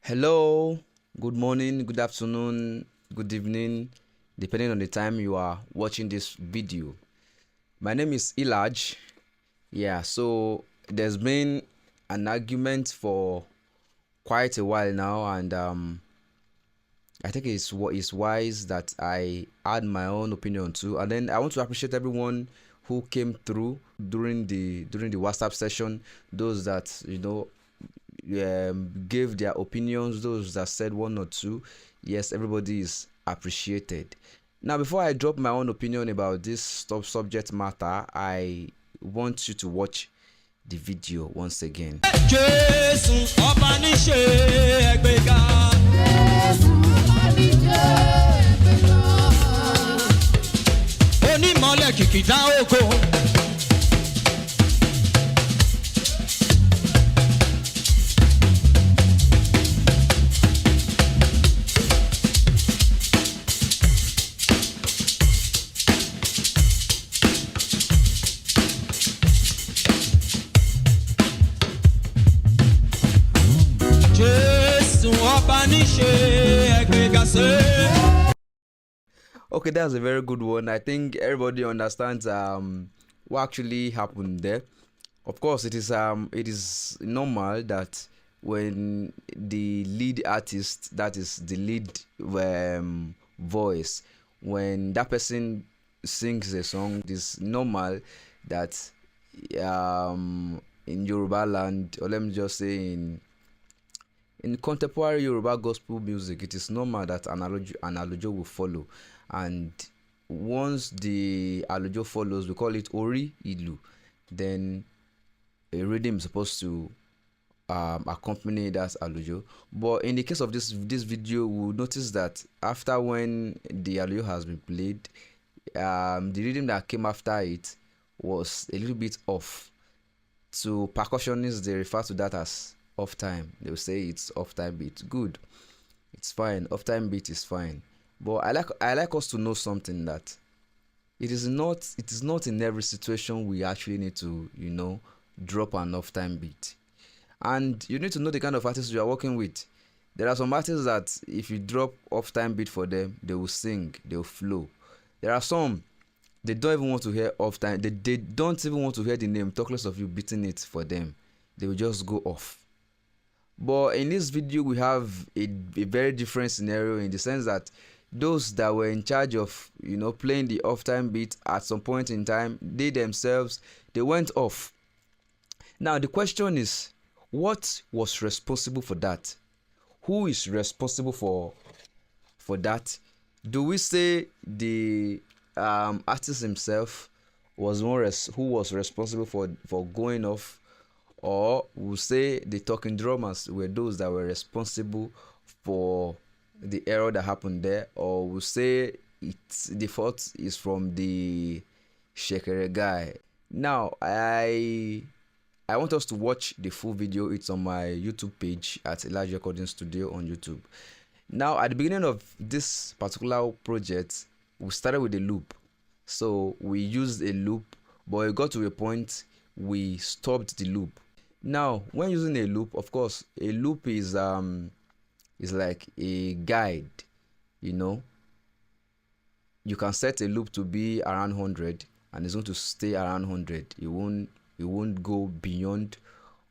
Hello, good morning, good afternoon, good evening, depending on the time you are watching this video. My name is Ilaj. Yeah, so there's been an argument for quite a while now, and I think it's what is wise that I add my own opinion too. And then I want to appreciate everyone who came through during the WhatsApp session, those that gave their opinions, those that said one or two. Yes, everybody is appreciated. Now, before I drop my own opinion about this subject matter, I want you to watch the video once again. Okay, that's a very good one. I think everybody understands what actually happened there. Of course, it is normal that when the lead artist, that is the lead voice, when that person sings a song, it is normal that in Yoruba land, or let me just say in contemporary Yoruba gospel music, it is normal that an alojo will follow, and once the alojo follows, we call it ori ilu. Then a rhythm is supposed to accompany that alojo. But in the case of this video, we'll notice that after when the alojo has been played, the rhythm that came after it was a little bit off. To percussionists, they refer to that as off time. They will say it's off time beat. Good, it's fine. Off time beat is fine. But I like us to know something, that it is not in every situation we actually need to drop an off time beat. And you need to know the kind of artists you are working with. There are some artists that if you drop off time beat for them, they will sing, they will flow. There are some, they don't even want to hear off time. They don't even want to hear the name, talk less of you beating it for them. They will just go off. But in this video, we have a very different scenario, in the sense that those that were in charge of playing the off time beat at some point in time, they themselves, they went off. Now the question is, what was responsible for that? Who is responsible for that? Do we say the artist himself was who was responsible for going off, or we'll say the talking drummers were those that were responsible for the error that happened there, or we'll say the fault is from the shekere guy? Now I want us to watch the full video. It's on my YouTube page at Ilaj Recording Studio on YouTube. Now, at the beginning of this particular project, we started with a loop. So we used a loop, but it got to a point we stopped the loop. Now, when using a loop, of course, a loop is like a guide. You can set a loop to be around 100, and it's going to stay around 100. It won't go beyond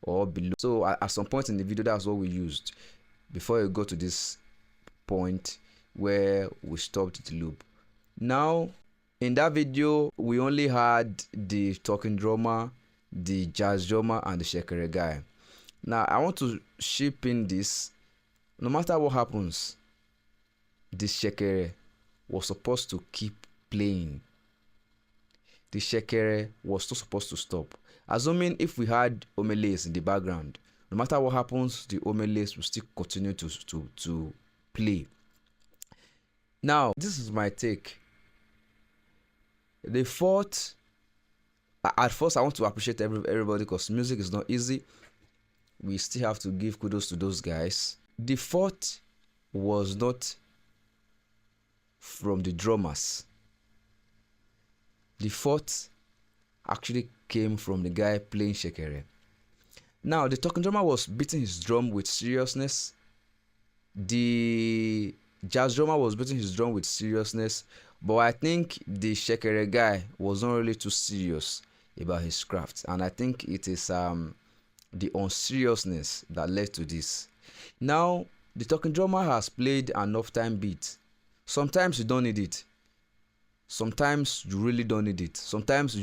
or below. So at some point in the video, that's what we used before we got to this point where we stopped the loop. Now, in that video, we only had the talking drummer, the jazz drummer, and the shekere guy. Now, I want to ship in this. No matter what happens, the shekere was supposed to keep playing. The shekere was not supposed to stop. Assuming if we had omele's in the background, no matter what happens, the omele's will still continue to play. Now, this is my take. The fault, at first I want to appreciate everybody, because music is not easy. We still have to give kudos to those guys. The fault was not from the drummers. The fault actually came from the guy playing shekere. Now, the talking drummer was beating his drum with seriousness, The jazz drummer was beating his drum with seriousness, but I think the shekere guy was not really too serious about his craft, and I think it is the unseriousness that led to this. Now, the talking drummer has played an off-time beat. Sometimes you don't need it. Sometimes you really don't need it. Sometimes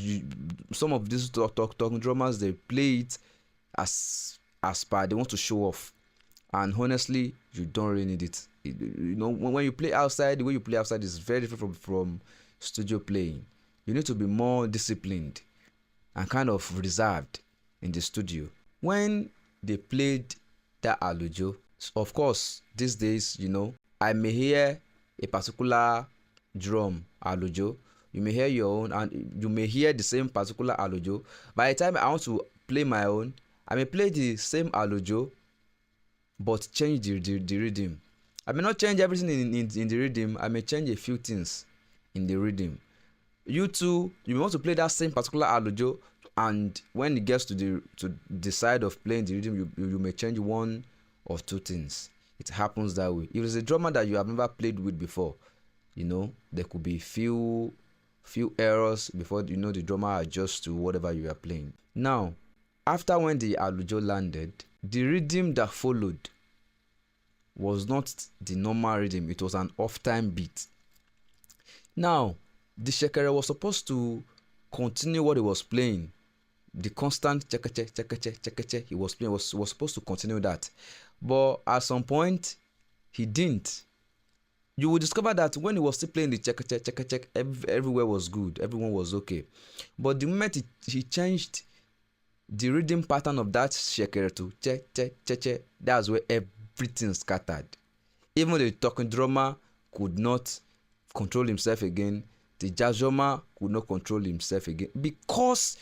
some of these talking drummers, they play it as per they want to show off, and honestly, you don't really need it. When you play outside, the way you play outside is very different from studio playing. You need to be more disciplined and kind of reserved in the studio. When they played that alujo, of course, these days, I may hear a particular drum alujo, you may hear your own, and you may hear the same particular alujo. By the time I want to play my own, I may play the same alujo but change the rhythm. I may not change everything in the rhythm. I may change a few things in the rhythm. You too, you may want to play that same particular alujo, and when it gets to the side of playing the rhythm, you may change one or two things. It happens that way. If it's a drummer that you have never played with before, there could be few errors before the drummer adjusts to whatever you are playing. Now, after when the alujo landed, the rhythm that followed was not the normal rhythm. It was an off-time beat. Now, the shekere was supposed to continue what he was playing. The constant chekeche, chekeche, chekeche he was playing was supposed to continue that. But at some point, he didn't. You will discover that when he was still playing the chekeche, chekeche, everywhere was good. Everyone was okay. But the moment he changed the rhythm pattern of that shekere to che, che, che, che, that's where everything scattered. Even the talking drummer could not control himself again. The jazz drummer could not control himself again, because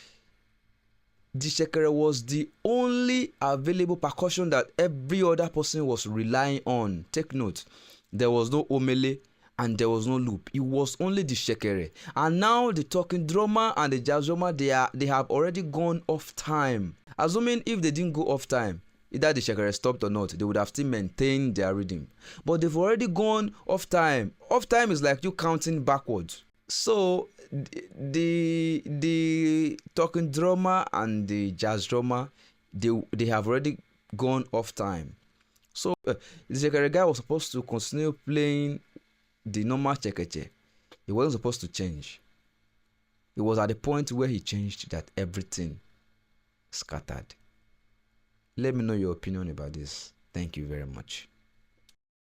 the shekere was the only available percussion that every other person was relying on. Take note, there was no omele and there was no loop. It was only the shekere. And now the talking drummer and the jazz drummer, they have already gone off time. Assuming if they didn't go off time, either the shekere stopped or not, they would have still maintained their rhythm. But they've already gone off time. Off time is like you counting backwards. So the talking drummer and the jazz drummer, they have already gone off time. So the shekere guy was supposed to continue playing the normal chekeche. He wasn't supposed to change. It was at the point where he changed that everything scattered. Let me know your opinion about this. Thank you very much.